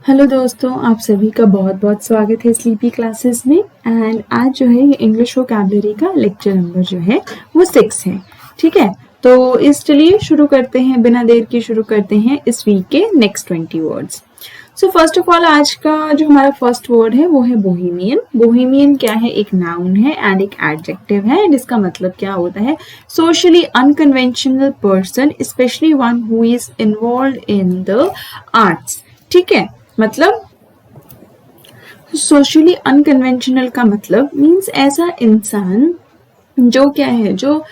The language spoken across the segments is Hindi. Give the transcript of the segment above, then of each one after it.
हेलो दोस्तों, आप सभी का बहुत बहुत स्वागत है स्लीपी क्लासेस में। एंड आज जो है ये इंग्लिश वोकैबुलरी का लेक्चर नंबर जो है वो 6 है। ठीक है, तो चलिए शुरू करते हैं, बिना देर के शुरू करते हैं इस वीक के next 20 words. So first of all आज का जो हमारा फर्स्ट वर्ड है वो है बोहेमियन। बोहेमियन क्या है? एक नाउन है एंड एक एडजेक्टिव है एंड इसका मतलब क्या होता है? Socially unconventional person, specially one who is involve in the arts. ठीक है, मतलब सोशली अनकन्वेंशनल का मतलब मीन्स ऐसा इंसान जो क्या है, जो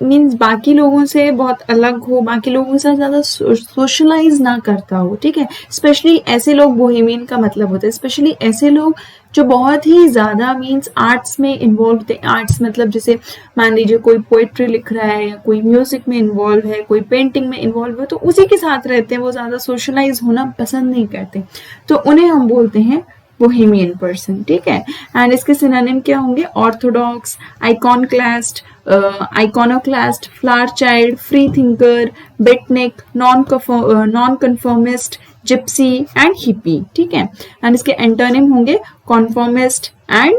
मीन्स बाकी लोगों से बहुत अलग हो, बाकी लोगों से ज्यादा सोशलाइज ना करता हो। ठीक है, स्पेशली ऐसे लोग बोहेमियन का मतलब होता है, स्पेशली ऐसे लोग जो बहुत ही ज्यादा मीन्स आर्ट्स में इन्वॉल्व थे। आर्ट्स मतलब जैसे मान लीजिए कोई पोएट्री लिख रहा है या कोई म्यूजिक में इन्वॉल्व है, कोई पेंटिंग में इन्वॉल्व है, तो उसी के साथ रहते हैं, वो ज्यादा सोशलाइज होना पसंद नहीं करते, तो उन्हें हम बोलते हैं बोहेमियन पर्सन। ठीक है, एंड इसके सिनोनिम क्या होंगे? Orthodox, iconoclast, flower child, free thinker, beatnik, non conformist, gypsy and hippie. ठीक है, एंड इसके एंटोनिम होंगे कॉन्फॉर्मिस्ट एंड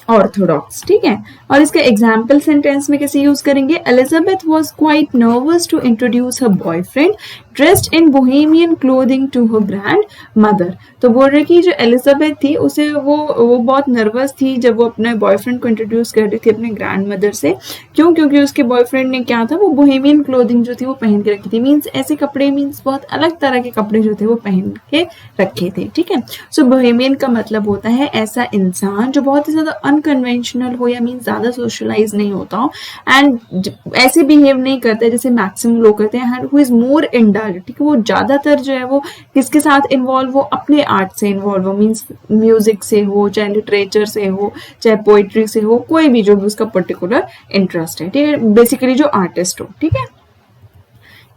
ऑर्थोडॉक्स। ठीक है, और इसका एग्जाम्पल सेंटेंस में कैसे यूज करेंगे? Elizabeth was quite nervous to introduce her boyfriend dressed in bohemian clothing to her grand mother. तो बोल रहे कि जो एलिजाबेथ थी उसे वो बहुत नर्वस थी जब वो अपने बॉयफ्रेंड को इंट्रोड्यूस कर रही थी अपने ग्रैंड मदर से। क्यों? क्योंकि उसके बॉयफ्रेंड ने क्या था, वो बोहेमियन क्लोथिंग जो थी वो पहन के रखी थी। मीन्स ऐसे कपड़े, मीन्स बहुत अलग तरह के कपड़े जो थे वो पहन के रखे थे। ठीक है, सो बोहेमियन का मतलब होता है ऐसा इंसान जो बहुत ही ज्यादा अनकन्वेंशनल हो या मीन्स ज्यादा सोशलाइज नहीं होता हो एंड ऐसे बिहेव नहीं करता है जैसे मैक्सिमम लोग करते हैं। Who is more indulge. ठीक है, वो ज्यादातर जो है वो किसके साथ इन्वॉल्व हो? अपने आर्ट से इन्वॉल्व हो, मीन्स म्यूजिक से हो, चाहे लिटरेचर से हो, चाहे पोइट्री से हो, कोई भी जो भी उसका पर्टिकुलर इंटरेस्ट है। ठीक है, बेसिकली जो आर्टिस्ट हो। ठीक है,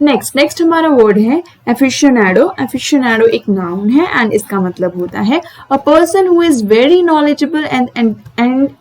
नेक्स्ट हमारा वर्ड है एफिशियोनाडो। एफिशियोनाडो एक नाउन है एंड इसका मतलब होता है a person who is very knowledgeable and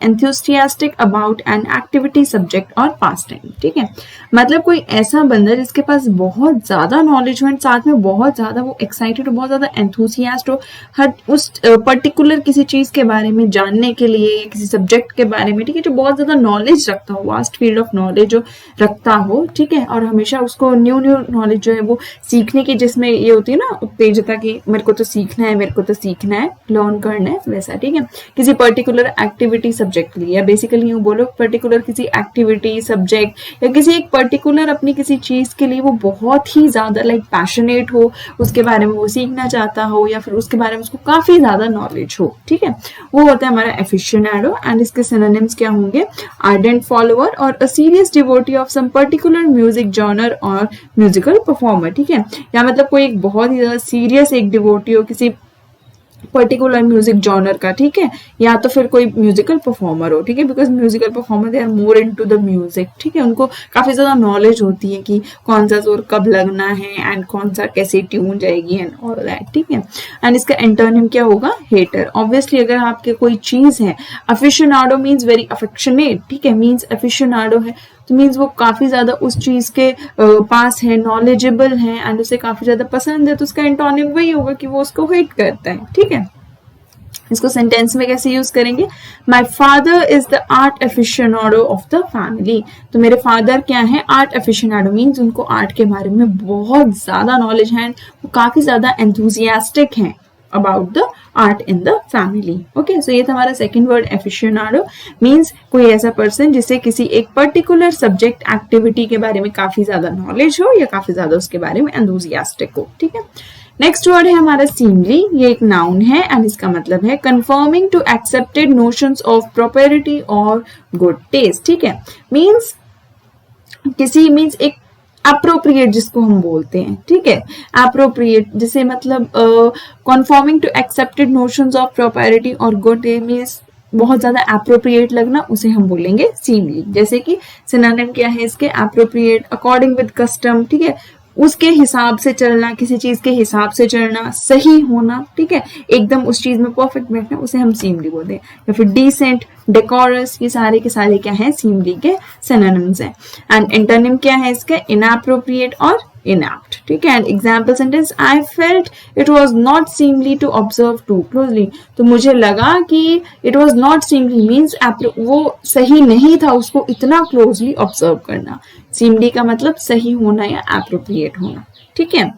enthusiastic about an activity, subject और पास टाइम। ठीक है, मतलब कोई ऐसा बंदा जिसके पास बहुत ज्यादा नॉलेज हो एंड साथ में बहुत ज्यादा वो एक्साइटेड हो, बहुत ज्यादा एंथुसियास्ट हो हर उस पर्टिकुलर किसी चीज के बारे में जानने के लिए, किसी सब्जेक्ट के बारे में। ठीक है, जो बहुत ज्यादा नॉलेज रखता हो, वास्ट फील्ड ऑफ नॉलेज जो रखता हो। ठीक है, और हमेशा उसको न्यू नॉलेज जो है वो सीखने की, जिसमें ये होती है ना उत्तेजता की, मेरे को तो सीखना है, मेरे को तो सीखना है, लर्न करना है, वैसा। ठीक है, किसी पर्टिकुलर एक्टिविटी सब्जेक्ट के लिए, या बेसिकली यूं बोलो पर्टिकुलर किसी एक्टिविटी सब्जेक्ट या किसी एक पर्टिकुलर अपनी किसी चीज के लिए वो बहुत ही ज्यादा लाइक पैशनेट हो, उसके बारे में वो सीखना चाहता हो या फिर उसके बारे में उसको काफी ज्यादा नॉलेज हो। ठीक है, वो होता है हमारा एफिशियोनाडो एंड इसके सिनोनिम्स क्या होंगे? आर्डेंट फॉलोअर और a serious devotee of some particular music genre और म्यूजिकल परफॉर्मर। ठीक है, या मतलब कोई एक बहुत ही ज्यादा सीरियस एक डिवोटी हो किसी पर्टिकुलर म्यूजिक जॉनर का। ठीक है, या तो फिर कोई म्यूजिकल परफॉर्मर हो। ठीक है, because musical performer they are more into the music. ठीक है, उनको काफी ज्यादा नॉलेज होती है कि कौन सा जोर कब लगना है एंड कौन सा कैसे ट्यून जाएगी एंड ऑल दैट। ठीक है, एंड इसका एंटोनिम क्या होगा? हेटर। ऑब्वियसली अगर आपके कोई चीज है, अफिशियोनाडो मीन्स वेरी अफेक्शनेट। ठीक है, मीन्स अफिशियोनाडो है तो मीन्स वो काफी ज्यादा उस चीज के पास है, नॉलेजेबल है एंड उसे काफी ज्यादा पसंद है, तो उसका एंटोनिम वही होगा कि वो उसको हेट करता है। ठीक है, इसको सेंटेंस में कैसे यूज करेंगे? My father is the art aficionado of the family. तो मेरे फादर क्या है? आर्ट एफिशियोनाडो, मीन्स उनको आर्ट के बारे में बहुत ज्यादा नॉलेज है, वो काफी ज्यादा एंथुसियास्टिक हैं about the art in the family. Okay, so ये था हमारा सेकंड वर्ड एफिशियोनाडो, मीन्स कोई ऐसा पर्सन जिसे किसी एक पर्टिकुलर सब्जेक्ट एक्टिविटी के बारे में काफी ज्यादा नॉलेज हो या काफी ज्यादा उसके बारे में एंथुसियास्टिक हो। ठीक है, नेक्स्ट वर्ड है हमारा सीमली। ये एक नाउन है एंड इसका मतलब है conforming to accepted notions of property और गुड टेस्ट। ठीक है, मीन्स किसी मीन्स एक अप्रोप्रिएट जिसको हम बोलते हैं। ठीक है, अप्रोप्रिएट जिसे मतलब conforming to accepted notions of property और गुड मीन्स बहुत ज्यादा अप्रोप्रिएट लगना, उसे हम बोलेंगे सीमली। जैसे कि सिनोनिम क्या है इसके? Appropriate, according with custom. ठीक है, उसके हिसाब से चलना, किसी चीज के हिसाब से चलना, सही होना। ठीक है, एकदम उस चीज में परफेक्ट बैठना, उसे हम सीमली बोलते हैं। या फिर डिसेंट, डेकोरस, ये सारे के सारे क्या है? सीमली के सिनोनिम्स हैं। एंड एंटोनिम क्या है इसके? इनएप्रोप्रिएट और inept. ठीक है. And example sentence, I felt it was not seemly to observe too closely. तो मुझे लगा कि it was not seemly means वो सही नहीं था उसको इतना क्लोजली ऑब्जर्व करना. सीमली का मतलब सही होना या एप्रोप्रिएट होना. ठीक है.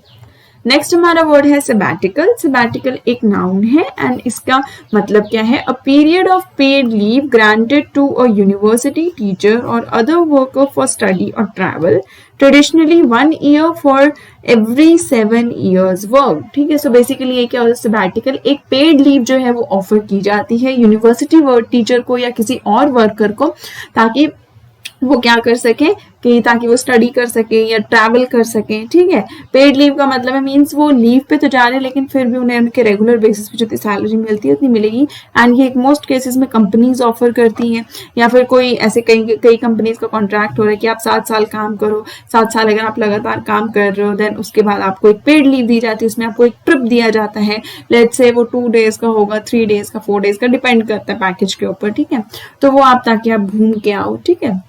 नेक्स्ट हमारा वर्ड है सेबैटिकल. सेबैटिकल एक नाउन है एंड इसका मतलब क्या है? A period of paid leave granted to a university teacher और अदर वर्कर फॉर स्टडी और travel, traditionally 1 year for every 7 years work. ठीक है. सो बेसिकली ये क्या होता है? सेबैटिकल एक पेड लीव जो है वो ऑफर की जाती है यूनिवर्सिटी टीचर को या किसी और वर्कर को, ताकि वो क्या कर सके कि ताकि वो स्टडी कर सके या ट्रैवल कर सके. ठीक है. पेड लीव का मतलब है मींस वो लीव पे तो जा रहे हैं लेकिन फिर भी उन्हें उनके रेगुलर बेसिस पे जितनी सैलरी मिलती है उतनी मिलेगी. एंड ये मोस्ट केसेस में कंपनीज ऑफर करती हैं या फिर कोई ऐसे कई कंपनीज का कॉन्ट्रैक्ट हो रहा है कि आप 7 साल काम करो. 7 साल अगर आप लगातार काम कर रहे हो देन उसके बाद आपको एक पेड लीव दी जाती है. उसमें आपको एक ट्रिप दिया जाता है. लेट्स से वो 2 days का होगा, 3 days का, 4 days का, डिपेंड करता है पैकेज के ऊपर. ठीक है. तो वो आप ताकि आप घूम के आओ. ठीक है.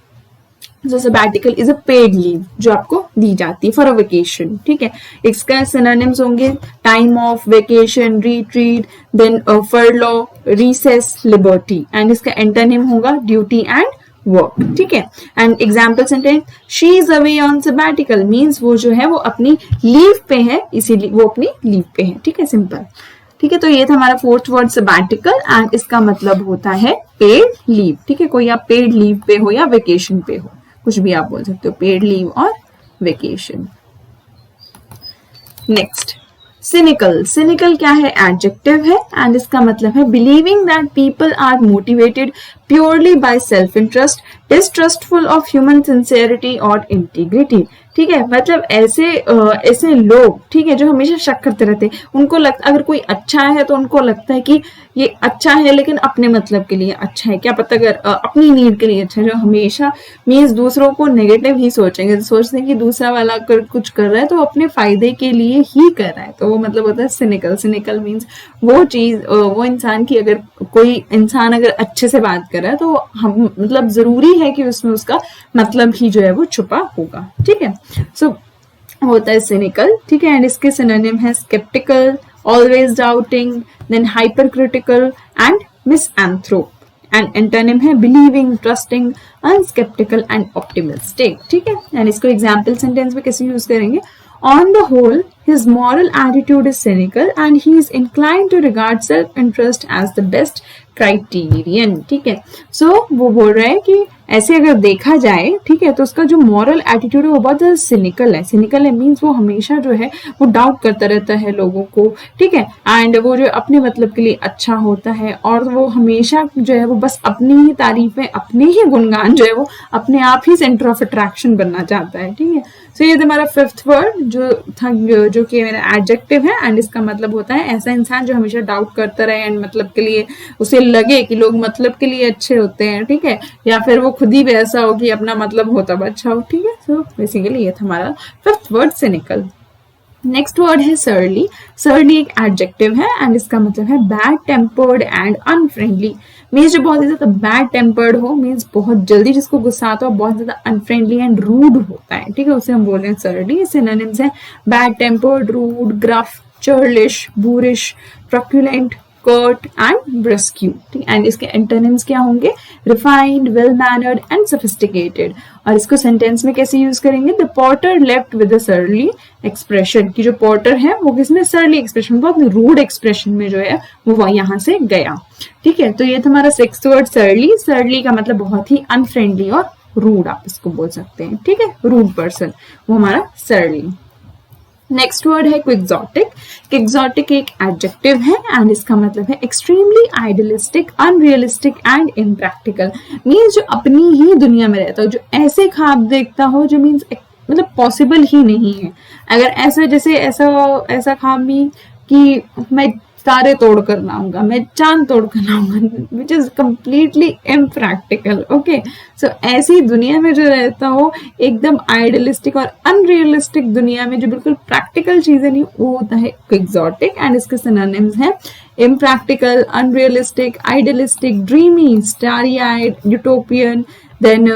So sabbatical is a paid leave जो आपको दी जाती है फॉर अ वेकेशन. ठीक है. इसका सिनोनिम्स होंगे time off, vacation, retreat, then furlough, recess, liberty. And इसका एंटोनिम होगा ड्यूटी एंड वर्क. ठीक है. And example sentence, she is away on sabbatical means वो जो है वो अपनी लीव पे है, इसीलिए वो अपनी लीव पे है. ठीक है. सिंपल. ठीक है. तो ये था हमारा फोर्थ वर्ड सेबैटिकल एंड इसका मतलब होता है पेड लीव. ठीक है. कोई आप पेड लीव पे हो या वेकेशन पे हो, कुछ भी आप बोल सकते हो, पेड लीव और वेकेशन. Next cynical. सिनिकल क्या है? एडजेक्टिव है एंड इसका मतलब है believing that people are motivated purely by self interest, distrustful of human sincerity और इंटीग्रिटी. ठीक है. मतलब ऐसे लोग, ठीक है, जो हमेशा शक करते रहते हैं. उनको लगता अगर कोई अच्छा है तो उनको लगता है कि ये अच्छा है लेकिन अपने मतलब के लिए अच्छा है. क्या पता अगर अपनी नीड के लिए अच्छा है. जो हमेशा मीन्स दूसरों को नेगेटिव ही सोचेंगे, सोचते हैं कि दूसरा वाला अगर कुछ कर रहा है तो अपने फायदे के लिए ही कर रहा है. तो वो मतलब होता है सिनिकल. सिनिकल मीन्स वो चीज, वो इंसान की, अगर कोई इंसान अगर अच्छे से बात कर रहा है तो हम मतलब जरूरी है कि उसमें उसका मतलब ही जो है वो छुपा होगा. ठीक है. सो होता है सिनिकल. ठीक है. एंड इसके सिनोनिम है sceptical, always doubting, then hypercritical and misanthrope. And antonym है believing, trusting, unsceptical and optimistic. ठीक है. एंड इसको एग्जाम्पल सेंटेंस में कैसे यूज करेंगे? On the whole, his moral attitude is cynical and he is inclined to regard self-interest as the best criterion. ठीक है. So वो बोल रहा है कि ऐसे अगर देखा जाए, ठीक है, तो उसका जो मॉरल एटीट्यूड है वो बहुत ज्यादा सिनिकल है. सिनिकल है मीन्स वो हमेशा जो है वो डाउट करता रहता है लोगों को. ठीक है. एंड वो जो अपने मतलब के लिए अच्छा होता है और वो हमेशा जो है वो बस अपनी ही तारीफें, अपने ही गुणगान जो है वो अपने आप ही सेंटर ऑफ अट्रैक्शन बनना चाहता है. ठीक है. सो ये हमारा फिफ्थ वर्ड जो था, जो कि मेरा एडजेक्टिव है एंड इसका मतलब होता है ऐसा इंसान जो हमेशा डाउट करता रहे एंड मतलब के लिए उसे लगे कि लोग मतलब के लिए अच्छे होते हैं. ठीक है. या फिर वो खुद ही भी ऐसा हो कि अपना मतलब हो तब अच्छा हो. ठीक है. सो बेसिकली ये था हमारा fifth word cynical. Next word है सर्ली. सर्ली एक एडजेक्टिव है एंड इसका मतलब है bad tempered and unfriendly. Means जो बहुत ज्यादा बैड टेम्पर्ड हो, मीन्स बहुत जल्दी जिसको गुस्सा आता हो, बहुत ज्यादा अनफ्रेंडली एंड रूड होता है. ठीक है. उसे हम बोल रहे हैं सर्ली. सिनोनिम्स है bad tempered, rude, gruff, churlish, boorish, truculent, curt and brusque. ठीक. एंड इसके एंटोनिम्स क्या होंगे? Refined, well mannered and sophisticated. और इसको सेंटेंस में कैसे यूज करेंगे? The porter left with the surly expression. की जो पोर्टर है वो किसमें? सर्ली एक्सप्रेशन, बहुत रूड एक्सप्रेशन में जो है वो यहाँ से गया. ठीक है. तो ये था हमारा सिक्स्थ वर्ड सर्ली. सर्ली का मतलब बहुत ही अनफ्रेंडली और रूड आप इसको बोल सकते हैं. ठीक है. रूड पर्सन, वो हमारा सर्ली. नेक्स्ट वर्ड है क्विक्सोटिक. क्विक्सोटिक एक एडजेक्टिव है एंड इसका मतलब है extremely idealistic, unrealistic and impractical. Means जो अपनी ही दुनिया में रहता हो, जो ऐसे ख्वाब देखता हो जो मीन्स मतलब पॉसिबल ही नहीं है. अगर ऐसा जैसे ऐसा ख्वाब भी कि मैं तारे तोड़ कर लाऊंगा, मैं चांद तोड़ कर लाऊंगा, which is completely impractical. Okay. So ऐसी दुनिया में जो रहता हो, एकदम आइडियलिस्टिक और अनरियलिस्टिक दुनिया में जो बिल्कुल प्रैक्टिकल चीजें नहीं, वो होता है क्विक्सोटिक. एंड इसके सिनोनिम्स हैं impractical, unrealistic, idealistic, dreamy, starry eyed, utopian, then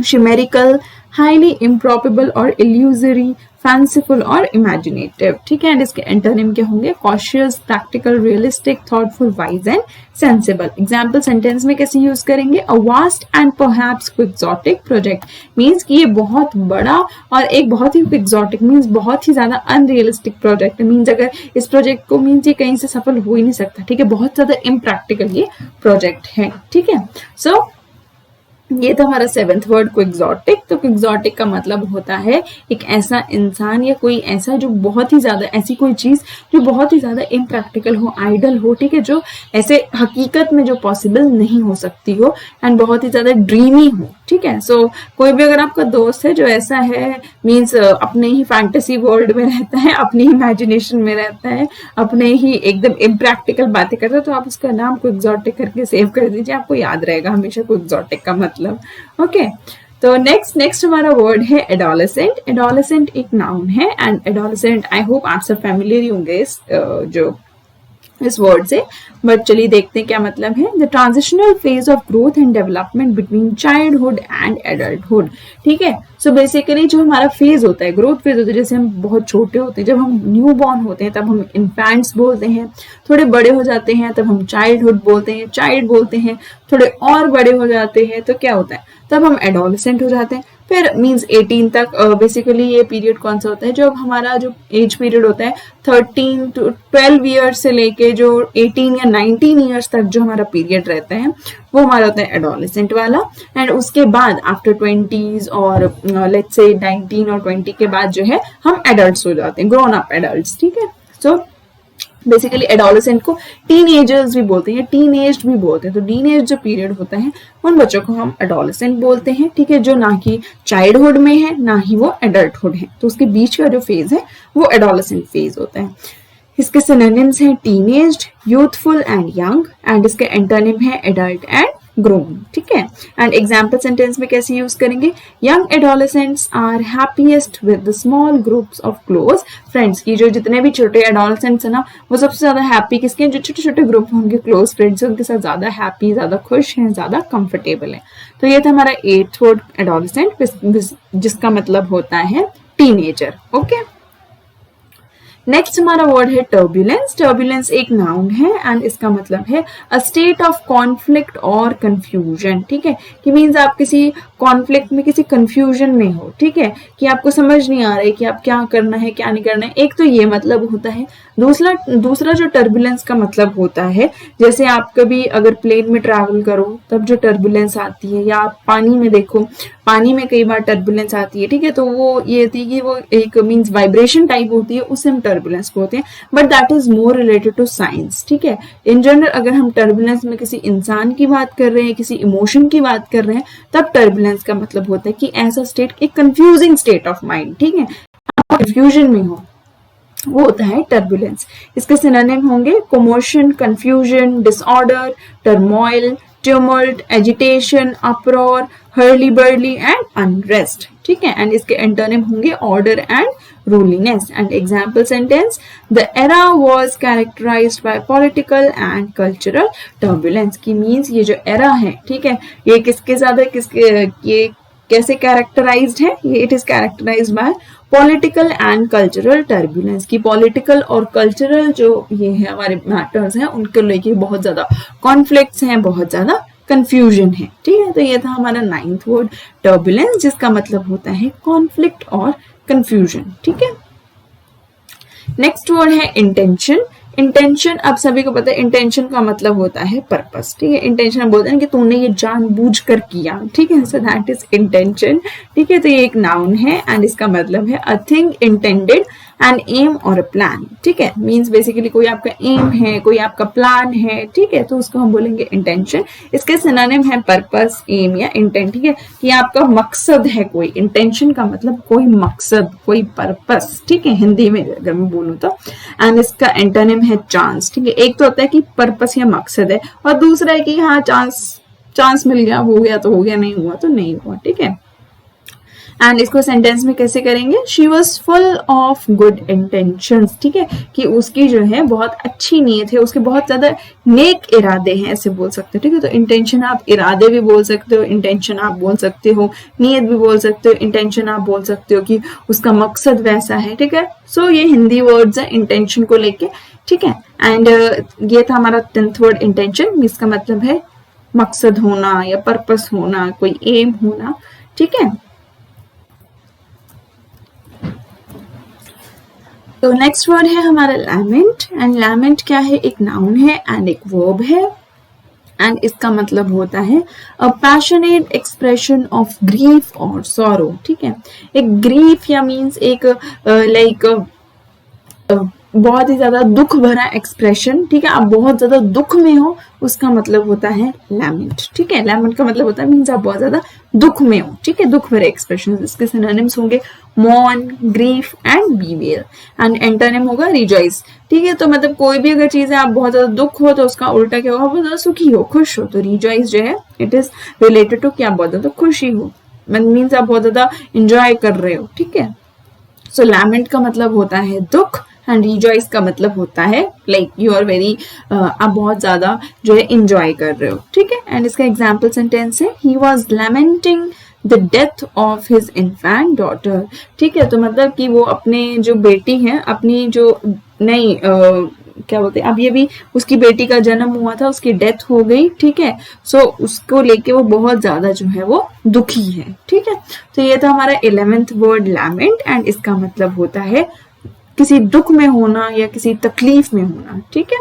chimerical, highly improbable और इल्यूजरी, फैंसीफुल और इमेजिनेटिव, ठीक है। एंड इसके एंटोनिम क्या होंगे? Cautious, practical, realistic, thoughtful, wise and sensible. Example sentence में कैसे यूज करेंगे? A vast and perhaps quixotic project, means कि ये बहुत बड़ा और एक बहुत ही क्विक्सोटिक मीन्स बहुत ही ज्यादा अनरियलिस्टिक प्रोजेक्ट, मीन्स अगर इस प्रोजेक्ट को मीन्स ये कहीं से सफल हो ही नहीं सकता, ठीक है, बहुत ज्यादा इम्प्रैक्टिकल ये प्रोजेक्ट है, ठीक है। सो ये था हमारा 7th वर्ड क्विक्सोटिक। तो क्विक्सोटिक का मतलब होता है एक ऐसा इंसान या कोई ऐसा जो बहुत ही ज्यादा, ऐसी कोई चीज जो बहुत ही ज्यादा इम्प्रैक्टिकल हो, आइडल हो, ठीक है, जो ऐसे हकीकत में जो पॉसिबल नहीं हो सकती हो एंड बहुत ही ज्यादा ड्रीमी हो, ठीक है। सो कोई भी अगर आपका दोस्त है जो ऐसा है, मीन्स अपने ही फैंटेसी वर्ल्ड में रहता है, अपनी इमेजिनेशन में रहता है, अपने ही एकदम इम्प्रैक्टिकल बातें करता है, तो आप उसका नाम क्विक्सोटिक करके सेव कर दीजिए, आपको याद रहेगा हमेशा क्विक्सोटिक का मतलब। ओके, तो नेक्स्ट हमारा वर्ड है एडोलेसेंट। एडोलेसेंट एक नाउन है एंड एडोलेसेंट आई होप आप सब फैमिलियर होंगे इस वर्ड से, बट चलिए देखते हैं क्या मतलब है। The transitional phase of growth and development between childhood and adulthood, ठीक है। सो बेसिकली जो हमारा फेज होता है, ग्रोथ फेज होता है, जैसे हम बहुत छोटे होते हैं, जब हम न्यू बॉर्न होते हैं तब हम इन्फेंट्स बोलते हैं, थोड़े बड़े हो जाते हैं तब हम चाइल्डहुड बोलते हैं, चाइल्ड बोलते हैं, थोड़े और बड़े हो जाते हैं तो क्या होता है, तब हम एडोलेसेंट हो जाते हैं। फिर मींस 18 तक बेसिकली ये पीरियड कौन सा होता है, जो हमारा जो एज पीरियड होता है 13 to 12 ईयर्स से लेके जो 18 या 19 ईयर्स तक जो हमारा पीरियड रहता है वो हमारा होता है एडोलेसेंट वाला। एंड उसके बाद आफ्टर 20s और लेट्स से 19 और 20 के बाद जो है हम एडल्ट्स हो जाते हैं, ग्रोन अप एडल्ट्स, ठीक है। सो बेसिकली एडोलेसेंट को टीनेजर्स भी बोलते हैं, टीनेज भी बोलते हैं। तो टीनेज जो पीरियड होता है उन बच्चों को हम एडोलेसेंट बोलते हैं, ठीक है, जो ना कि चाइल्डहुड में है ना ही वो एडल्टहुड है, तो उसके बीच का जो फेज है वो एडोलेसेंट फेज होता है। इसके सिनोनिम्स हैं teenage, youthful and young, and इसके एंटोनिम है एडल्ट एंड ग्रोन, ठीक है। एंड एग्जाम्पल सेंटेंस में कैसे यूज करेंगे? Young adolescents are happiest with the small groups of close friends, की जो जितने भी छोटे एडोलेसेंट्स है ना वो सबसे ज्यादा हैप्पी किसके हैं? जो छोटे छोटे ग्रुप हैं उनके क्लोज फ्रेंड्स, उनके साथ ज्यादा हैप्पी, ज्यादा खुश हैं, ज्यादा कंफर्टेबल है। तो ये था हमारा 8th वर्ड एडोलेसेंट, जिसका मतलब होता है टीनेजर। ओके, नेक्स्ट हमारा वर्ड है टर्बुलेंस। टर्बुलेंस एक नाउन है एंड इसका मतलब है अ स्टेट ऑफ कॉन्फ्लिक्ट और कंफ्यूजन, ठीक है, कि मींस आप किसी कॉन्फ्लिक्ट में, किसी कंफ्यूजन में हो, ठीक है, कि आपको समझ नहीं आ रहा है कि आप क्या करना है क्या नहीं करना है। एक तो ये मतलब होता है। दूसरा जो टर्बुलेंस का मतलब होता है, जैसे आप कभी अगर प्लेन में ट्रैवल करो तब जो टर्बुलेंस आती है, या आप पानी में देखो, पानी में कई बार टर्बुलेंस आती है, ठीक है, तो वो ये थी कि वो एक मींस वाइब्रेशन टाइप होती है, उससे हम टर्बुलेंस बोलते हैं, but that is more related to science, ठीक है। इन जनरल अगर हम टर्बुलेंस में किसी इंसान की बात कर रहे हैं, किसी इमोशन की बात कर रहे हैं, तब टर्बुलेंस का मतलब होता है कि ऐसा स्टेट, एक कंफ्यूजिंग स्टेट ऑफ माइंड, ठीक है, आप कंफ्यूजन में हो, वो होता है टर्बुलेंस। इसके सिनोनिम होंगे commotion, confusion, disorder, turmoil, tumult, agitation, uproar, hurly burly and unrest, ठीक है। एंड इसके एंटोनिम होंगे order and ruliness. And example sentence, the era was characterised by political and cultural turbulence, की मींस ये जो एरा है, ठीक है, ये किसके साथ है, ये कैसे कैरेक्टराइज्ड है, ये it is characterized by political and cultural turbulence, की पॉलिटिकल और कल्चरल जो ये है हमारे मैटर्स हैं उनके लेके बहुत ज्यादा कॉन्फ्लिक्ट्स हैं, बहुत ज्यादा कंफ्यूजन है, ठीक है। तो ये था हमारा 9th वर्ड टर्बुलेंस, जिसका मतलब होता है कॉन्फ्लिक्ट और कंफ्यूजन, ठीक है। नेक्स्ट वर्ड है इंटेंशन। इंटेंशन, अब सभी को पता है इंटेंशन का मतलब होता है पर्पस, ठीक है। इंटेंशन हम बोलते हैं कि तूने ये जानबूझकर किया, ठीक है, सो दैट इज इंटेंशन, ठीक है। तो ये एक नाउन है एंड इसका मतलब है a thing intended an aim और अ प्लान, ठीक है, मींस बेसिकली कोई आपका एम है, कोई आपका प्लान है, ठीक है, तो उसको हम बोलेंगे इंटेंशन। इसके सिनोनिम है पर्पस, एम या इंटेंट, ठीक है, कि आपका मकसद है कोई, इंटेंशन का मतलब कोई मकसद, कोई पर्पस, ठीक है, हिंदी में अगर मैं बोलूँ तो। एंड इसका एंटोनिम है चांस, ठीक है। एक तो होता है कि पर्पस या मकसद है और दूसरा है कि हाँ चांस मिल गया, हो गया तो हो गया, नहीं हुआ तो नहीं हुआ, ठीक है। एंड इसको सेंटेंस में कैसे करेंगे, she was full of good intentions, ठीक है, कि उसकी जो है बहुत अच्छी नीयत है, उसके बहुत ज्यादा नेक इरादे हैं, ऐसे बोल सकते हो, ठीक है। तो इंटेंशन आप इरादे भी बोल सकते हो, इंटेंशन आप बोल सकते हो, नीयत भी बोल सकते हो, इंटेंशन आप बोल सकते हो कि उसका मकसद वैसा है, ठीक है। सो ये हिंदी वर्ड्स है इंटेंशन को लेके, ठीक है। एंड ये था हमारा 10th वर्ड इंटेंशन, जिसका मतलब है मकसद होना या पर्पस होना, कोई एम होना, ठीक है। तो नेक्स्ट वर्ड है हमारा लैमेंट, एंड लैमेंट क्या है, एक नाउन है एंड एक वर्ब है, एंड इसका मतलब होता है a passionate expression of grief और सॉरो, ठीक है। एक ग्रीफ या मीन्स एक लाइक बहुत ही ज्यादा दुख भरा एक्सप्रेशन, ठीक है, आप बहुत ज्यादा दुख में हो, उसका मतलब होता है लैमेंट, ठीक है। लैमेंट का मतलब होता है मीन्स आप बहुत ज्यादा दुख में हो, ठीक है, दुख भरे एक्सप्रेशन। इसके सिनोनिम्स होंगे mourn, grief and bewail, and antonym होगा रिजॉइस, ठीक है। तो मतलब कोई भी अगर चीज है आप बहुत ज्यादा दुख हो तो उसका उल्टा क्या होगा, बहुत ज्यादा सुखी हो, खुश हो। तो रिजॉइस जो है इट इज रिलेटेड टू कि आप बहुत ज्यादा खुशी हो, मीन्स आप बहुत ज्यादा इंजॉय कर रहे हो, ठीक है। सो लैमेंट का मतलब होता है दुख, एंड रिजॉइस का मतलब होता है लाइक यू आर वेरी, आप बहुत ज्यादा जो है इंजॉय कर रहे हो, ठीक है। एंड इसका एग्जाम्पल सेंटेंस है he was lamenting the death of his infant daughter, ठीक है। तो मतलब कि वो अपने जो बेटी है, अपनी जो नई क्या बोलते हैं, अब ये भी उसकी बेटी का जन्म हुआ था, उसकी डेथ हो गई, ठीक है। सो उसको लेके वो बहुत ज्यादा जो है वो दुखी है, ठीक है। तो ये था हमारा 11th वर्ड लैमेंट, एंड इसका मतलब होता है किसी दुख में होना या किसी तकलीफ में होना, ठीक है।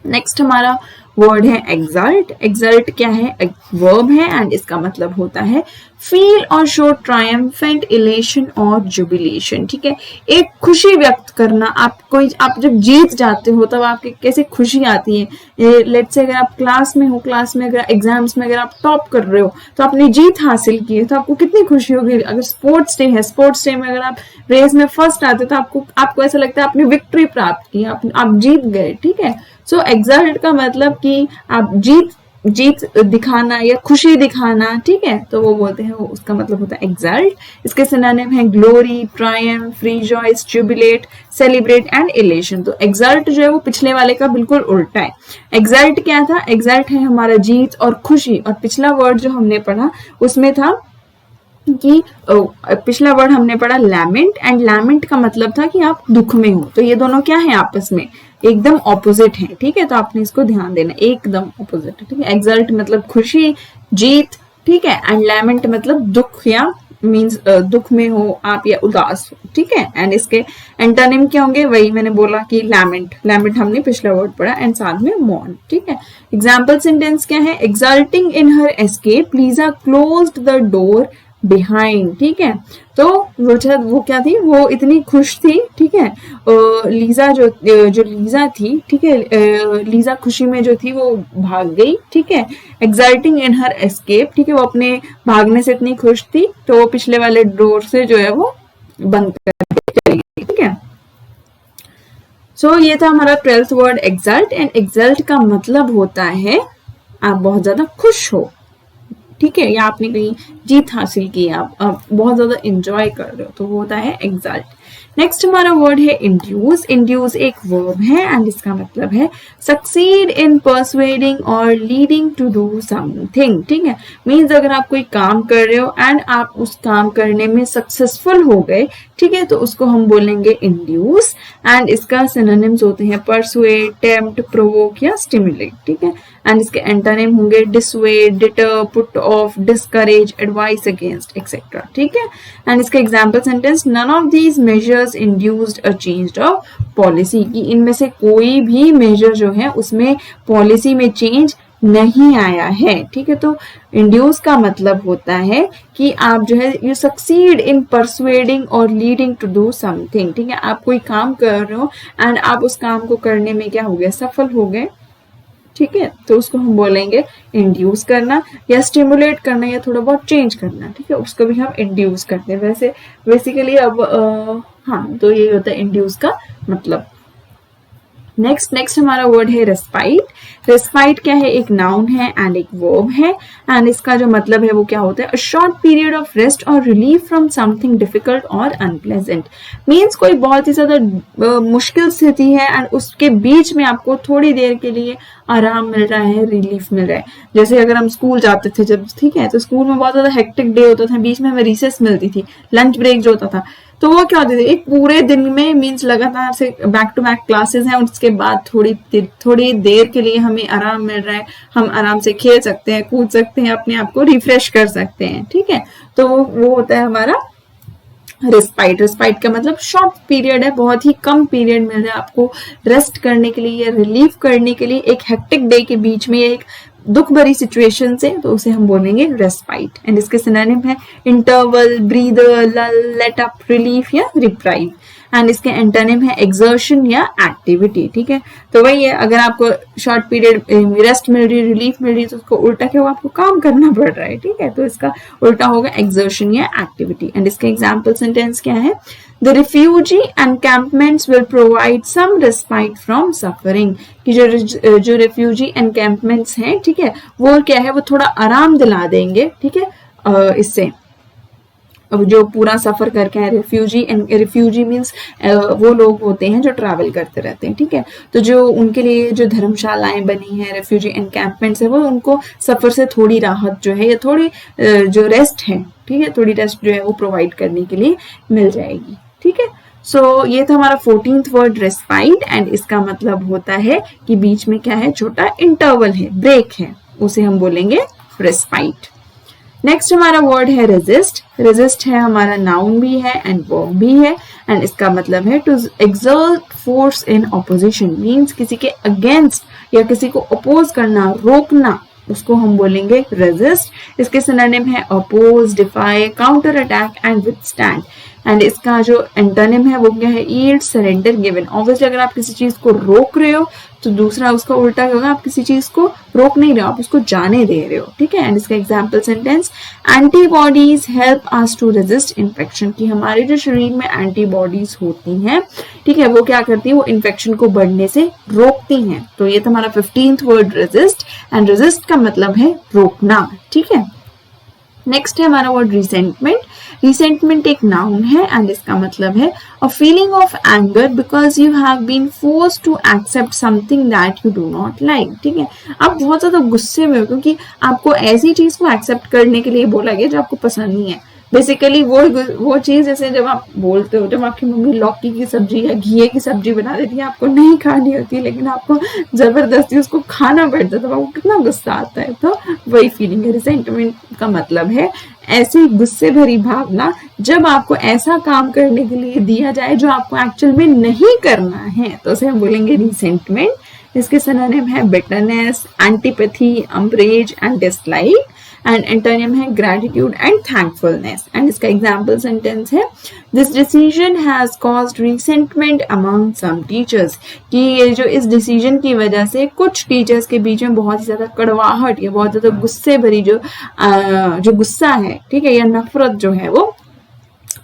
नेक्स्ट हमारा वर्ड है एक्सल्ट। एक्सल्ट क्या है, एक वर्ब है, एंड इसका मतलब होता है फील और शो ट्रायम्फेंट इलेशन और जुबिलेशन, ठीक है। एक खुशी व्यक्त करना, आप जब जीत जाते हो तब आपके कैसे खुशी आती है। लेट्स से अगर आप क्लास में हो, क्लास में अगर एग्जाम्स में अगर आप टॉप कर रहे हो तो आपने जीत हासिल की है तो आपको कितनी खुशी होगी। अगर स्पोर्ट्स डे है, स्पोर्ट्स डे में अगर आप रेस में फर्स्ट आते हो तो आपको ऐसा लगता है आपने विक्ट्री प्राप्त की, आप जीत गए, ठीक है। सो एक्सल्ट का मतलब कि आप जीत दिखाना या खुशी दिखाना, ठीक है। तो वो बोलते हैं, वो उसका मतलब होता है एक्सल्ट। इसके सिनोनिम है glory, triumph, rejoice, jubilate, celebrate and elation. तो एक्सल्ट जो है वो पिछले वाले का बिल्कुल उल्टा है। एक्सल्ट क्या था, एक्सल्ट है हमारा जीत और खुशी, और पिछला वर्ड जो हमने पढ़ा उसमें था कि पिछला वर्ड हमने पढ़ा लैमेंट, एंड लैमेंट का मतलब था कि आप दुख में हो। तो ये दोनों क्या है, आपस में एकदम ऑपोजिट है, ठीक है। तो आपने इसको ध्यान देना, एकदम ऑपोजिट है, ठीक है। एक्सल्ट मतलब खुशी, जीत, ठीक है, एंड लैमेंट मतलब दुख या मीन्स दुख में हो आप या उदास हो, ठीक है। एंड इसके एंटोनिम क्या होंगे, वही मैंने बोला कि लैमेंट हमने पिछला वर्ड पढ़ा, एंड साथ में मॉर्न, ठीक है। एग्जाम्पल सेंटेंस क्या है, exulting in her escape Lisa closed the door behind, ठीक है। तो वो क्या थी, वो इतनी खुश थी, ठीक है। लीजा जो लीजा थी, ठीक है, लीजा खुशी में जो थी वो भाग गई, ठीक है। एक्साइटिंग इन हर एस्केप, ठीक है, वो अपने भागने से इतनी खुश थी तो वो पिछले वाले डोर से जो है वो बंद कर चली गई, ठीक है। सो ये था हमारा 12th word exalt, and exalt का मतलब होता है आप बहुत ज्यादा खुश हो, ठीक है, या आपने कहीं जीत हासिल की, आप बहुत ज्यादा एंजॉय कर रहे हो, तो वो होता है एक्सल्ट। नेक्स्ट हमारा वर्ड है इंड्यूस। इंड्यूस एक वर्ब है, एंड इसका मतलब है सक्सीड इन परसुएडिंग और लीडिंग टू डू समथिंग, ठीक है। मीन्स अगर आप कोई काम कर रहे हो एंड आप उस काम करने में सक्सेसफुल हो गए, ठीक है, तो उसको हम बोलेंगे इंड्यूस, एंड इसका सिनोनिम्स होते हैं परसुएड, टेम्प्ट, प्रोवोक या स्टिमुलेट, ठीक है। एंड इसके एंटोनिम होंगे dissuade, deter, put off, discourage, advise against etcetera, ठीक है। एंड इसका example sentence, none of these measures induced a change of policy, कि इनमें से कोई भी मेजर जो है उसमें पॉलिसी में चेंज नहीं आया है, ठीक है। तो इंड्यूस का मतलब होता है कि आप जो है यू सक्सीड इन परसुएडिंग और लीडिंग टू डू समथिंग, ठीक है। आप कोई काम कर रहे हो एंड आप उस काम को करने में क्या हो गया, सफल हो गए, ठीक है। तो उसको हम बोलेंगे इंड्यूस करना या स्टिमुलेट करना या थोड़ा बहुत चेंज करना, ठीक है, उसको भी हम इंड्यूस करते हैं। वैसे बेसिकली अब हाँ, तो ये होता है इंड्यूस का मतलब। नेक्स्ट हमारा वर्ड है रेस्पाइट। रेस्पाइट क्या है, एक नाउन है एंड एक वर्ब है एंड इसका जो मतलब है वो क्या होता है, a short period of rest और रिलीफ फ्रॉम समथिंग डिफिकल्ट और अनप्लेजेंट। मीन्स कोई बहुत ही ज्यादा मुश्किल स्थिति है एंड उसके बीच में आपको थोड़ी देर के लिए आराम मिल रहा है, रिलीफ मिल रहा है। जैसे अगर हम स्कूल जाते थे जब, ठीक है, तो स्कूल में बहुत ज्यादा हेक्टिक डे होता था, बीच में हमें रिसेस मिलती थी, लंच ब्रेक जो होता था, तो वो क्या होती थी, एक पूरे दिन में मीन्स लगातार से बैक टू बैक क्लासेस हैं, उसके बाद थोड़ी देर के लिए हमें आराम मिल रहा है, हम आराम से खेल सकते हैं, कूद सकते हैं, अपने आप को रिफ्रेश कर सकते हैं, ठीक है। तो वो होता है हमारा रेस्पाइट। रेस्पाइट का मतलब शॉर्ट पीरियड है, बहुत ही कम पीरियड मिल रहा है आपको रेस्ट करने के लिए या रिलीफ करने के लिए एक हेक्टिक डे के बीच में, एक दुख भरी सिचुएशन से, तो उसे हम बोलेंगे रेस्पाइट। एंड इसके सिनोनिम है इंटरवल, ब्रीदर, लल, लेट अप, रिलीफ या रिप्राइव। एंड इसके एंटोनिम है एक्सर्शन या एक्टिविटी, ठीक है। तो वही है, अगर आपको शॉर्ट पीरियड रेस्ट मिल रही है, रिलीफ मिल रही है, तो उसको उल्टा क्या होगा, आपको काम करना पड़ रहा है, ठीक है। तो इसका उल्टा होगा एक्सर्शन या एक्टिविटी। एंड इसका एग्जाम्पल सेंटेंस क्या है, The refugee encampments will provide some respite from suffering। कि जो रेफ्यूजी एनकैम्पमेंट्स हैं, ठीक है, वो क्या है, वो थोड़ा आराम दिला देंगे, ठीक है, इससे जो पूरा सफर करके आए रिफ्यूजी मीन्स वो लोग होते हैं जो ट्रैवल करते रहते हैं, ठीक है। तो जो उनके लिए जो धर्मशालाएं बनी हैं, रेफ्यूजी एनकैम्पमेंट्स है, वो उनको सफर से थोड़ी राहत जो है या थोड़ी जो रेस्ट है, ठीक है, थोड़ी रेस्ट जो है वो प्रोवाइड करने के लिए मिल जाएगी, ठीक है। सो ये था हमारा 14th वर्ड रेस्पाइट एंड इसका मतलब होता है कि बीच में क्या है, छोटा इंटरवल है, ब्रेक है, उसे हम बोलेंगे रेस्पाइट। नेक्स्ट हमारा वर्ड है रेजिस्ट। रेजिस्ट है हमारा नाउन भी है एंड वर्ब भी है एंड इसका मतलब है to exert force in opposition. Means किसी के अगेंस्ट या किसी को अपोज करना, रोकना, उसको हम बोलेंगे रेजिस्ट। इसके सिनोनिम है oppose, defy, counter attack and withstand. And इसका जो एंटोनिम है वो क्या है, यील्ड, सरेंडर, गिवन। ऑब्वियसली अगर आप किसी चीज को रोक रहे हो तो दूसरा उसका उल्टा होगा, आप किसी चीज को रोक नहीं रहे हो, आप उसको जाने दे रहे हो, ठीक है। एंड इसका example sentence, antibodies help us to resist infection. कि हमारे जो शरीर में एंटीबॉडीज होती हैं, ठीक है, वो क्या करती है, वो इन्फेक्शन को बढ़ने से रोकती हैं। तो ये था हमारा 15th word resist and resist का मतलब है रोकना, ठीक है। नेक्स्ट है हमारा वर्ड रिसेंटमेंट। रिसेंटमेंट एक नाउन है एंड इसका मतलब है a feeling of anger because you have been forced to accept something that you do not like, ठीक है। आप बहुत ज्यादा गुस्से में हो क्योंकि आपको ऐसी चीज को एक्सेप्ट करने के लिए बोला गया जो आपको पसंद नहीं है। बेसिकली वो चीज, जैसे जब आप बोलते हो, जब आपकी मम्मी लौकी की सब्जी या घिए की सब्जी बना देती है, आपको नहीं खानी होती लेकिन आपको जबरदस्ती उसको खाना पड़ता है, तो आपको कितना गुस्सा आता है। तो वही फीलिंग है। रिसेंटमेंट का मतलब है ऐसी गुस्से भरी भावना जब आपको ऐसा काम करने के लिए दिया जाए जो आपको एक्चुअल में नहीं करना है, तो उसे हम बोलेंगे रिसेंटमेंट। इसके सिनोनिम है bitterness, antipathy, umbrage and dislike and antonym है ग्रैटिट्यूड एंड थैंकफुलनेस। एंड इसका एग्जांपल सेंटेंस है, this decision has caused resentment among some teachers. कि ये जो इस डिसीजन की वजह से कुछ टीचर्स के बीच में बहुत ही ज्यादा कड़वाहट या बहुत ज्यादा गुस्से भरी जो गुस्सा है, ठीक है, या नफरत जो है वो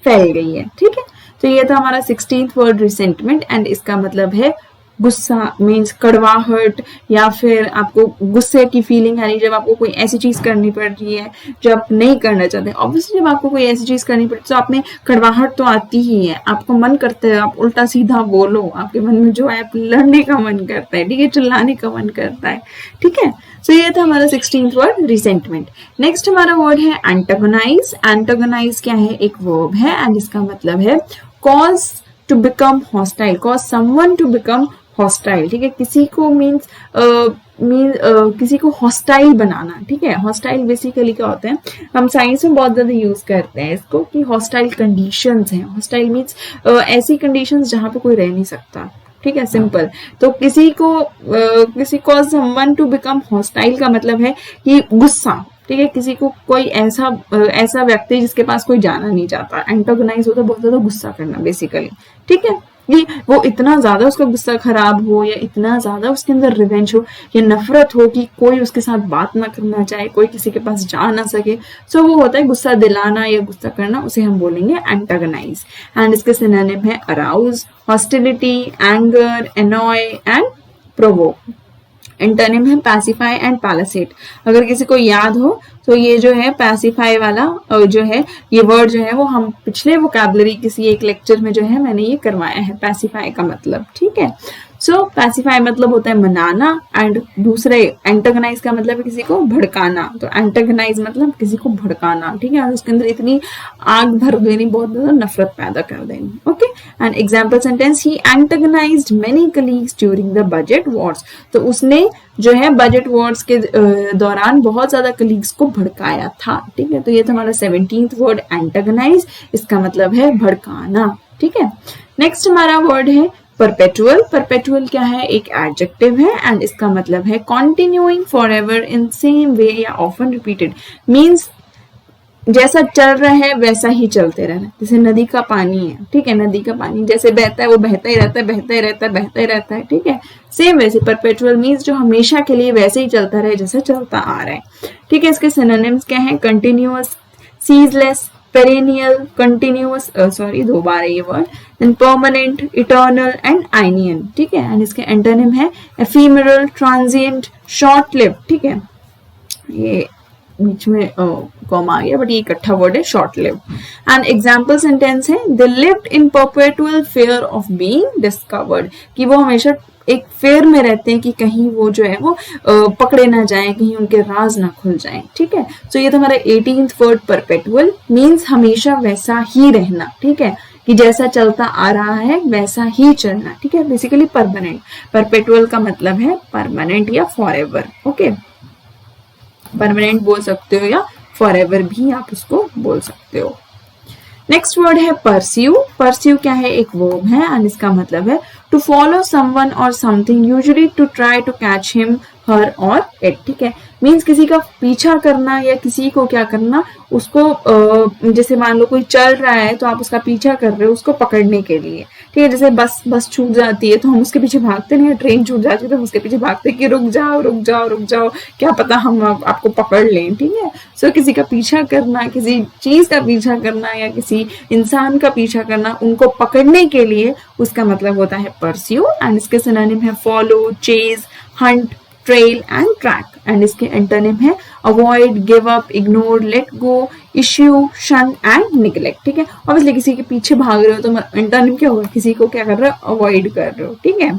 फैल गई है, ठीक है। तो ये था हमारा 16th वर्ड रिसेंटमेंट एंड इसका मतलब है गुस्सा, मीन्स कड़वाहट, या फिर आपको गुस्से की फीलिंग आ रही है जब आपको कोई ऐसी चीज करनी पड़ रही है जो आप नहीं करना चाहते। ऑब्वियसली जब आपको कोई ऐसी चीज करनी पड़ती है तो आप में कड़वाहट तो आती ही है, आपको मन करता है आप उल्टा सीधा बोलो, आपके मन में जो है आप लड़ने का मन करता है, ठीक है, चिल्लाने का मन करता है, ठीक है। सो ये था हमारा 16th वर्ड रिसेंटमेंट। नेक्स्ट हमारा वर्ड है एंटागोनाइज। एंटागोनाइज क्या है, एक वर्ब है एंड इसका मतलब है cause to become hostile, cause someone to become hostile, ठीक है। किसी को मीन्स किसी को हॉस्टाइल बनाना, ठीक है। हॉस्टाइल बेसिकली क्या होता है, हम साइंस में बहुत ज्यादा यूज करते हैं इसको कि हॉस्टाइल कंडीशंस हैं। हॉस्टाइल मीन्स ऐसी कंडीशंस जहां पे कोई रह नहीं सकता, ठीक है, सिंपल। तो किसी को समवन टू बिकम हॉस्टाइल का मतलब है कि गुस्सा, ठीक है, किसी को कोई ऐसा व्यक्ति जिसके पास कोई जाना नहीं चाहता। एंटागोनाइज होता है बहुत ज्यादा गुस्सा करना बेसिकली, ठीक है। कि वो इतना ज्यादा उसका गुस्सा खराब हो, या इतना ज्यादा उसके अंदर रिवेंज हो या नफरत हो कि कोई उसके साथ बात ना करना चाहे, कोई किसी के पास जा ना सके। सो वो होता है गुस्सा दिलाना या गुस्सा करना, उसे हम बोलेंगे एंटागनाइज। एंड इसके सिनोनिम है arouse, hostility, anger, annoy and provoke. Antonym है पैसिफाई एंड पैलासेट। अगर किसी को याद हो तो ये जो है पैसिफाई वाला जो है ये वर्ड जो है वो हम पिछले वोकैबुलरी किसी एक लेक्चर में जो है मैंने ये करवाया है, पैसिफाई का मतलब, ठीक है। सो पैसिफाई मतलब होता है मनाना, एंड दूसरे एंटागनाइज का मतलब है किसी को भड़काना। तो एंटागनाइज मतलब किसी को भड़काना, ठीक है, और उसके अंदर इतनी आग भर देनी, बहुत ज्यादा नफरत पैदा कर देनी। Okay, and example sentence, he antagonised many colleagues during the budget wars. तो उसने जो है बजट वॉर्स के दौरान बहुत ज्यादा कलीग्स को भड़काया था, ठीक है। तो ये था हमारा 17th वर्ड एंटागनाइज, इसका मतलब है भड़काना, ठीक है। नेक्स्ट हमारा वर्ड है परपेचुअल। परपेचुअल क्या है, एक एडजेक्टिव है, एंड इसका मतलब है continuing forever in same way या ऑफन रिपीटेड। मींस जैसा चल रहा है वैसा ही चलते रहना। जैसे नदी का पानी है, ठीक है, नदी का पानी जैसे बहता है वो बहता ही रहता है, बहता ही रहता है, बहता ही रहता है, ठीक है। सेम वैसे परपेचुअल मींस जो हमेशा के लिए वैसे ही चलता रहे जैसे चलता आ रहा है, ठीक है। इसके सिनोनिम्स क्या है, continuous, ceaseless, perennial, continuous, sorry दो बार है ये word, then permanent, eternal and aeonian, ठीक है। एंड इसके एंटोनिम है एफीमरल, ट्रांजिएंट, शॉर्ट लिव्ड, ठीक है। ये बीच में कॉमा आ गया बट ये इकट्ठा वर्ड है, short lived. And example sentence है, they lived in perpetual fear of being discovered, कि वो हमेशा एक फेयर में रहते हैं कि कहीं वो जो है वो पकड़े ना जाए, कहीं उनके राज ना खुल जाए, ठीक है। सो ये था हमारा 18th वर्ड परपेचुअल, मीन्स हमेशा वैसा ही रहना, ठीक है, कि जैसा चलता आ रहा है वैसा ही चलना, ठीक है। बेसिकली परमानेंट, परपेचुअल का मतलब है परमानेंट या फॉरएवर, ओके। परमानेंट बोल सकते हो या फॉरएवर भी आप उसको बोल सकते हो। नेक्स्ट वर्ड है परस्यू। परस्यू क्या है, एक वर्ब है, एंड इसका मतलब है टू फॉलो समवन और something, usually to try to catch him, her और इट, ठीक है। मीन्स किसी का पीछा करना या किसी को क्या करना, उसको जैसे मान लो कोई चल रहा है तो आप उसका पीछा कर रहे हो उसको पकड़ने के लिए, ठीक है। जैसे बस छूट जाती है तो हम उसके पीछे भागते नहीं, ट्रेन छूट जाती है तो हम उसके पीछे भागते कि रुक जाओ रुक जाओ रुक जाओ, क्या पता हम आपको पकड़ लें, ठीक है। सो किसी का पीछा करना, किसी चीज का पीछा करना या किसी इंसान का पीछा करना, उनको पकड़ने के लिए, उसका मतलब होता है परस्यू। एंड इसके सिनोनिम है follow, chase, Hunt, trail and track. And इसके एंटोनिम है avoid, give up, ignore, let go, issue, शन एंड निग्लेक्ट, ठीक है। ऑब्वियसली किसी के पीछे भाग रहे हो तो एंटोनिम क्या होगा, किसी को क्या कर रहे हो, अवॉइड कर रहे हो, ठीक है,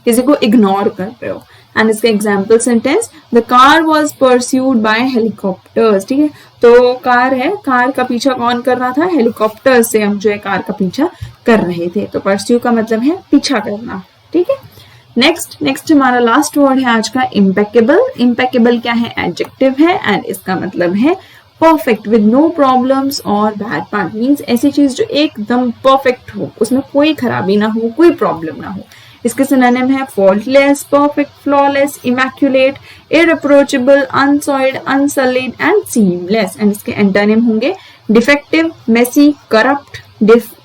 किसी को इग्नोर कर रहे हो। एंड इसका example sentence, the car was pursued by helicopters, ठीक है। तो कार है, कार का पीछा कौन कर रहा था, हेलीकॉप्टर से हम जो है कार का पीछा कर रहे थे। तो परस्यू का मतलब है पीछा करना, ठीक है। नेक्स्ट हमारा लास्ट वर्ड है आज का इम्पेकेबल। इम्पेकेबल क्या है, एडजेक्टिव है, एंड इसका मतलब है परफेक्ट विद नो प्रॉब्लम्स और बैड पार्ट। मीन्स ऐसी चीज जो एकदम परफेक्ट हो, उसमें कोई खराबी ना हो, कोई प्रॉब्लम ना हो। इसके सिनोनिम है faultless, perfect, flawless, immaculate, irreproachable, unsoiled, unsullied and seamless. And इसके एंटोनिम होंगे defective, messy, corrupt,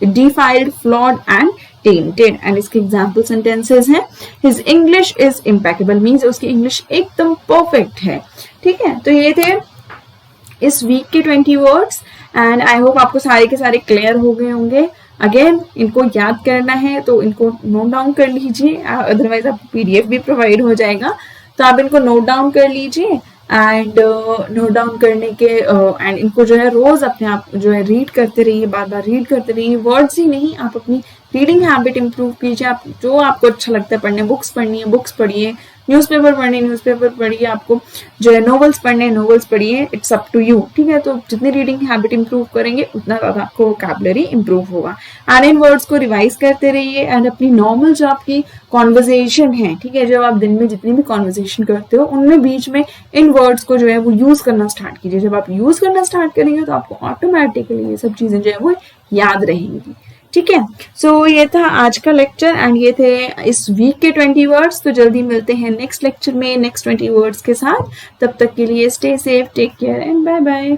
defiled, flawed and tainted। And इसके एग्जाम्पल सेंटेंसेस हैं, his English is impeccable, means उसकी इंग्लिश एकदम परफेक्ट है, ठीक है। तो ये थे इस वीक के 20 वर्ड्स, एंड आई होप आपको सारे के सारे क्लियर हो गए होंगे। अगेन इनको याद करना है तो इनको नोट डाउन कर लीजिए, अदरवाइज आपको PDF भी प्रोवाइड हो जाएगा, तो आप इनको नोट डाउन कर लीजिए। एंड नोट डाउन करने के एंड इनको जो है रोज अपने आप जो है रीड करते रहिए, बार बार रीड करते रहिए। वर्ड्स ही नहीं, आप अपनी रीडिंग हैबिट इंप्रूव कीजिए। आप जो आपको अच्छा लगता है पढ़ने, बुक्स पढ़नी है बुक्स पढ़िए, न्यूज़पेपर पढ़नी न्यूज़पेपर पढ़िए, आपको जो है नॉवेल्स पढ़ने नॉवेल्स पढ़िए, इट्स अप टू यू, ठीक है। तो जितनी रीडिंग हैबिट इंप्रूव करेंगे उतना ज्यादा आपको वोकैबुलरी इंप्रूव होगा। एंड इन वर्ड्स को रिवाइज करते रहिए, एंड अपनी नॉर्मल जो आपकी कॉन्वर्जेशन है, ठीक है, जब आप दिन में जितनी भी कॉन्वर्जेशन करते हो उनमें बीच में इन वर्ड्स को जो है वो यूज करना स्टार्ट कीजिए। जब आप यूज करना स्टार्ट करेंगे तो आपको ऑटोमेटिकली ये सब चीजें जो है वो याद रहेंगी, ठीक है। सो ये था आज का लेक्चर, एंड ये थे इस वीक के 20 वर्ड्स। तो जल्दी मिलते हैं नेक्स्ट लेक्चर में नेक्स्ट 20 वर्ड्स के साथ। तब तक के लिए stay safe, take care and bye bye.